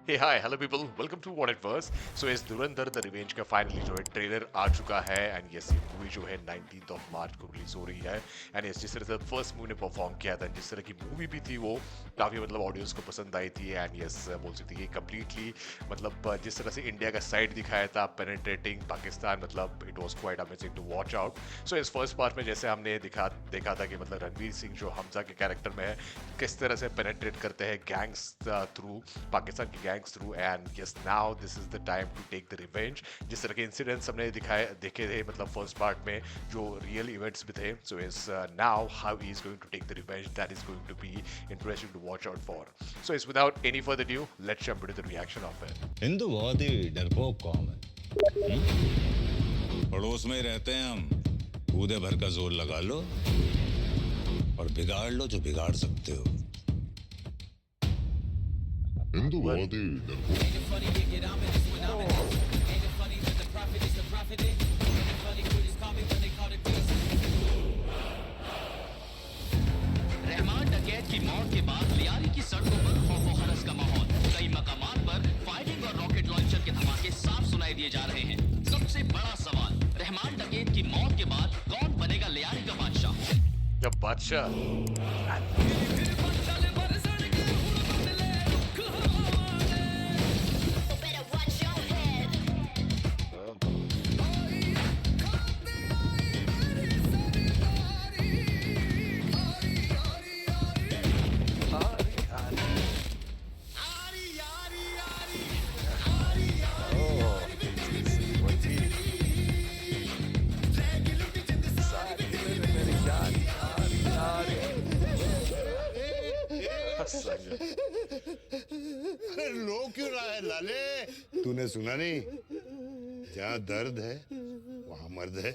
Hey hi hello people welcome to what it was. So is Dhurandhar the revenge का finally जो है trailer आ चुका है एंड यस ये मूवी जो है 19th ऑफ मार्च को रिलीज हो रही है एंड यस जिस तरह से फर्स्ट मूवी ने परफॉर्म किया था जिस तरह की मूवी भी थी वो काफ़ी मतलब ऑडियंस को पसंद आई थी एंड यस बोल सकती है कम्प्लीटली मतलब जिस तरह से इंडिया का साइड दिखाया था पेनिट्रेटिंग पाकिस्तान मतलब it was quite amazing to watch out. So is first part में जैसे हमने देखा था कि मतलब रणवीर सिंह जो हमजा के कैरेक्टर में है किस तरह से पेनिट्रेट करते हैं गैंग्स थ्रू पाकिस्तान की gangs through and yes now this is the time to take the revenge. जिस तरह के इंसिडेंट्स हमने देखे थे मतलब फर्स्ट पार्ट में जो रियल इवेंट्स भी थे। So is now how he is going to take the revenge that is going to be interesting to watch out for. So is without any further due let's jump into the reaction of it. Hindu बहुत ही डरपोक कौम है। पड़ोस में ही रहते हैं हम। कूदे भर का जोर लगा लो और बिगाड़ लो जो बिगाड़ सकते हो। हिंदू बहुत ही डरपोक। रहमान डकैत की मौत के बाद लियारी की सड़कों पर खौफ और हरस का माहौल। कई मकामात पर फायरिंग और रॉकेट लॉन्चर के धमाके साफ सुनाई दिए जा रहे हैं। सबसे बड़ा सवाल, रहमान डकैत की मौत के बाद कौन बनेगा लियारी का बादशाह? जब बादशाह Better watch your head. अरे रो क्यों रहा है लाले? तूने सुना नहीं? जहाँ दर्द है वहाँ मर्द है।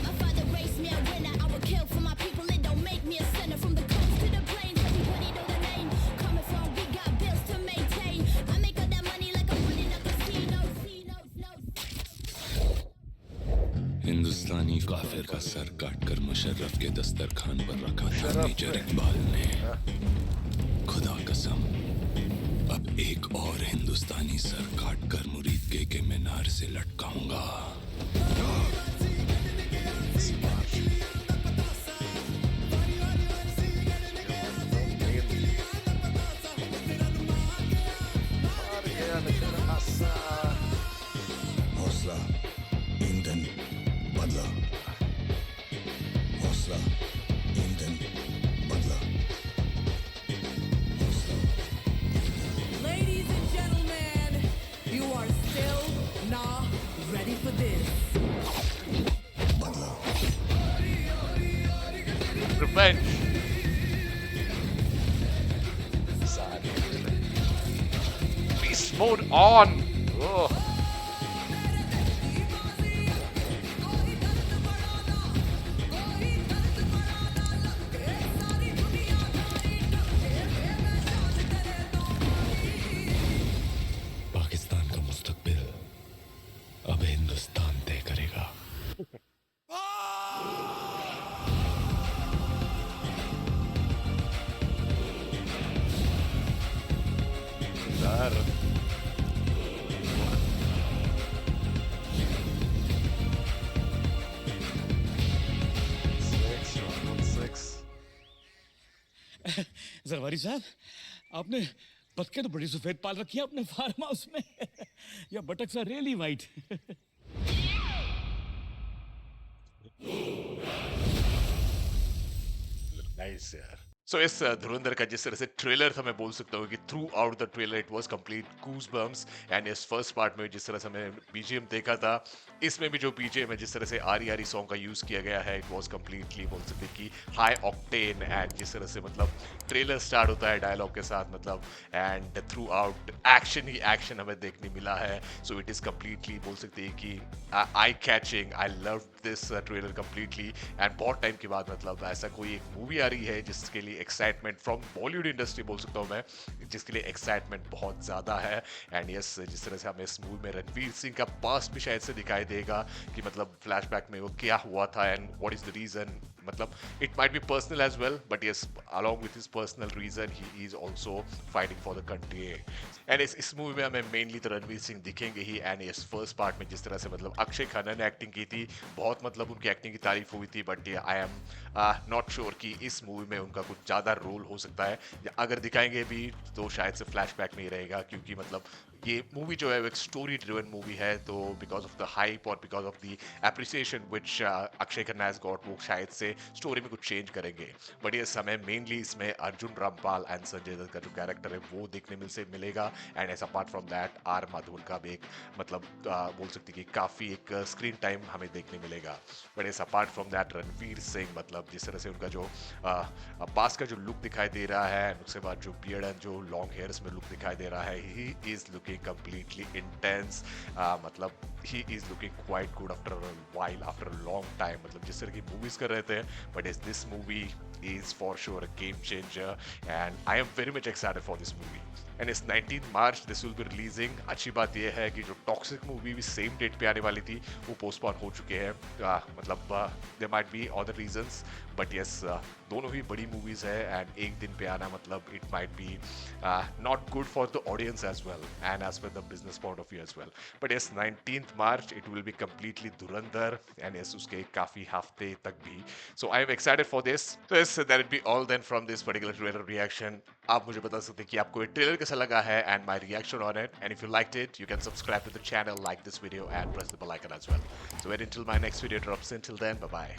My father raised me a winner. I would kill for my people. It don't make me a sinner. From the coast to the plains, everybody know the name. Coming from, we got bills to maintain. I make all that money like I'm running a casino. हिंदुस्तानी काफिर का sir काटकर मुशर्रफ के दस्तरखान पर रखा था major Iqbal ने। खुदा कसम अब एक और हिंदुस्तानी सर काटकर मुरीद के मीनार से लटकाऊंगा। हौसला ईंधन बदला। हौसला ईंधन बदला। Ladies and gentlemen, you are still not ready for this. बदला। revenge beast mode on. Oh. Pakistan का मुस्तकबिल अब हिंदुस्तान तय करेगा। Dar. जरवारी साहब, आपने बतखें तो बड़ी सफेद पाल रखी है अपने फार्म हाउस में। या buttocks are really white. Nice यार। सो इस धुरंधर का जिस तरह से ट्रेलर था मैं बोल सकता हूँ कि throughout the trailer it was complete goosebumps and इस फर्स्ट पार्ट में जिस तरह से हमें बीजीएम देखा था इसमें भी जो बीजीएम है जिस तरह से आरी आरी सॉन्ग का यूज किया गया है इट वाज कंप्लीटली बोल सकते हैं कि हाई ऑक्टेन एंड जिस तरह से मतलब ट्रेलर स्टार्ट होता है डायलॉग के साथ मतलब and through out action he action हमें देखने मिला है। सो इट इज कंप्लीटली बोल सकते हैं कि eye catching I love this trailer completely and बहुत टाइम के बाद मतलब ऐसा कोई एक मूवी आ रही है जिसके लिए एक्साइटमेंट फ्रॉम बॉलीवुड इंडस्ट्री बोल सकता हूँ मैं जिसके लिए एक्साइटमेंट बहुत ज़्यादा है एंड यस जिस तरह से हमें इस मूवी में रणवीर सिंह का पास्ट भी शायद से दिखाई देगा कि मतलब फ्लैशबैक में वो क्या हुआ था and what is the reason मतलब it might be personal as well, but yes, along with his personal reason, he is also fighting for the country. And इस मूवी में हमें मेनली तो रणवीर सिंह दिखेंगे ही, एंड इस फर्स्ट पार्ट में जिस तरह से मतलब अक्षय खन्ना ने एक्टिंग की थी, बहुत मतलब उनकी एक्टिंग की तारीफ हुई थी, but I am not sure कि इस मूवी में उनका कुछ ज़्यादा रोल हो सकता है, या अगर दिखाएंगे भी तो शायद से फ्लैशबैक नहीं रहेगा, क्योंकि मतलब ये मूवी जो है वो एक स्टोरी ड्रिवन मूवी है, तो बिकॉज ऑफ द हाइप और because of the appreciation which Akshay Khanna has got, वो शायद से स्टोरी में कुछ चेंज करेंगे। बट ये समय मेनली इसमें अर्जुन रामपाल एंड संजय दत्त का जो कैरेक्टर है वो देखने से मिलेगा, and as apart from that R Madhur का भी एक मतलब बोल सकते कि काफ़ी एक स्क्रीन टाइम हमें देखने मिलेगा। But as apart from that Ranveer Singh मतलब जिस तरह से उनका जो पास का जो लुक दिखाई दे रहा है, उसके बाद जो बियर्ड एंड जो लॉन्ग हेयर्स में लुक दिखाई दे रहा है, he is looking completely intense, मतलब he is looking quite good after a while, after a long time, मतलब जिस तरह की मूवीज कर रहे थे, but is this movie is for sure a game changer, and I am very much excited for this movie. And it's 19th March this will be releasing. अच्छी बात यह है कि जो टॉक्सिक मूवी भी सेम डेट पे आने वाली थी वो पोस्टपोन हो चुके हैं, मतलब there might be other reasons, but yes, दोनों ही बड़ी मूवीज है, एंड एक दिन पे आना मतलब it might be not good for the audience as well, and as per the business point of view as well. But yes, 19th March it will be completely Dhurandhar, and yes, उसके काफी हफ्ते तक भी, so I am excited for this. So yes, that would be all then from this particular trailer reaction. आप मुझे बता सकते हैं कि आपको ये ट्रेलर कैसा लगा है, and my reaction on it, and if you liked it you can subscribe to the channel, like this video and press the bell icon as well. So wait until my next video drops. Until then, bye bye.